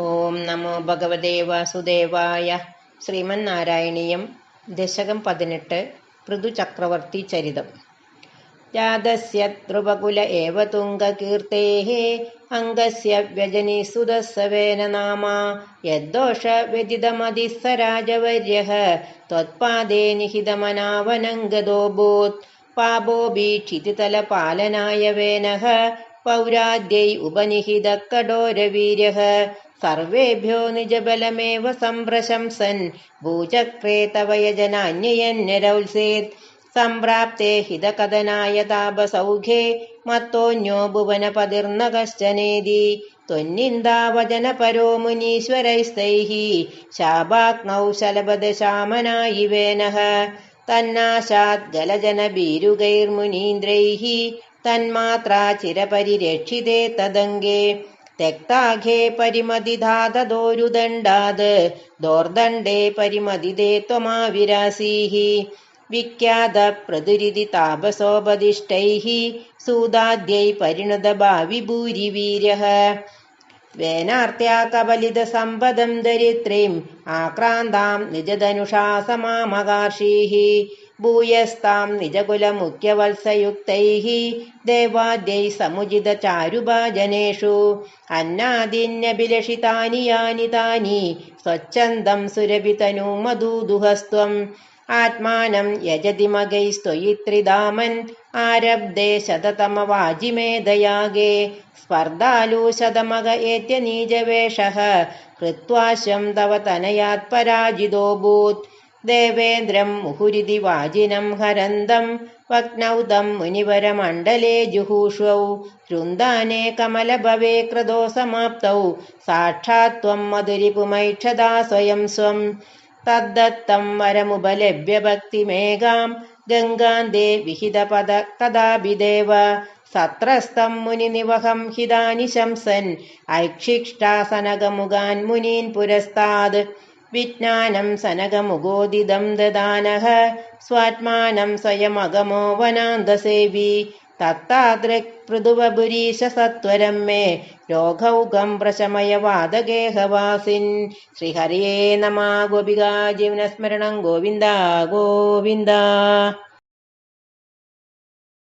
ഓം നമോ ഭഗവതേ വാസുദേവായ. ശ്രീമന്നാരായണീയം ദശകം 18 പൃഥുചക്രവർത്തി ചരിതം. ജാതസ്യ ധ്രുവകുല ഏവ തുംഗകീർത്തേഃ അംഗസ്യ വ്യജനീസുതസ്സവേന നാമ യദ്ദോഷ വ്യതിതമതിഃ स രാജവര്യഃ ത്വത്പാദേ നിഹിതമനാവനംഗതോऽഭൂത് പാപോഭീക്ഷിതിതലപാലനായ വേനഃ പൗരാദ്യൈ ഉപനിഹിതഃ കഠോരവീര്യഃ സർവേഭ്യോ നിജബലമേവ സംപ്രശംസൻ ഭൂചക്രേ തവ യജനാന്യയന്യരൗത്സേത് സംപ്രാപ്തേ ഹിതകഥനായ താപസൗഖ്യേ മത്തോന്യോ ഭുവനപതിർന്ന കശ്ചനേതി ത്വന്നിന്ദാവചനപരോ മുനീശ്വരൈസ്തൈഃ ശാപാഗ്നൗ ശലഭദശാമനായി വേനഃ തന്നാശാത് ഗലജനഭീരുകൈർമുനീന്ദ്രൈഃ തന്മാത്രാ ചിരപരിരക്ഷിതേ തദംഗേ തെക്താഘേ പരിമതിധാതദോരുദണ്ഡാത് ദോർദണ്ഡേ പരിമതിദേ ത്വമാവിരാസീഃ വിഖ്യാത പ്രതുരിതി താപസോപദിഷ്ടൈഃ സൂതാദ്യൈ പരിണത ഭാവി ഭൂരിവീര്യഃ വേനാർത്യാ കബലിത സമ്പദം ദരിദ്രീം ആക്രാന്താം നിജധനുഷാ സമാമകാർഷീഃ ഭൂയസ്താം നിജകുലമുഖ്യവത്സയുക്തൈഃ ദേവാദ്യൈ സമുചിത ചാരുഭാജനേഷു അന്നാദീന്യഭിലഷിതാനി യാനി താനി സ്വച്ഛന്ദം സുരഭിതനൂ മധൂദുഹസ്ത്വം ആത്മാനം യജതി മഗൈസ്ത്വയിത്രിധാമൻ ആരബ്ധേ ശതതമവാജിമേധയാഗേ സ്പർദ്ധാലു ശതമഗ ഏത്യ നീചവേഷഃ കൃത്വാശം തവ തനയാത് പരാജിതോഭൂത് ദേവേന്ദ്രം മുഹുരിതി വാജിനം ഹരന്തം വക്നൗതം മുനിവരമണ്ഡലേ ജുഹൂഷൗ വൃന്ദാനേ കമലഭവേ ക്രതോ സമാപ്തൗ സാക്ഷാത് ത്വം മധുരിപുമൈക്ഷദാ സ്വയം സ്വം തദ്ദത്തം വരമുപലഭ്യ ഭക്തിമേകാം ഗംഗാന്തേ വിഹിതപദ കഥാഭിദേവ സത്രസ്തം മുനിനിവഹം ഹിതാനി ശംസൻ ഐക്ഷിഷ്ടാസനകമുഖാൻ മുനീൻ പുരസ്താത് വിജ്ഞാനം സനകമുഗോദിതം ദദാനഃ സ്വാത്മാനം സ്വയമഗമോ വനാന്തസേവി തത്താദൃക് പൃഥുവപുരീശ സത്വരം മേ രോഗൗകം പ്രശമയ വാദഗേഹവാസിൻ. ശ്രീഹരയേ നമഃ. ഗോപികാ ജീവനസ്മരണം ഗോവിന്ദ ഗോവിന്ദ.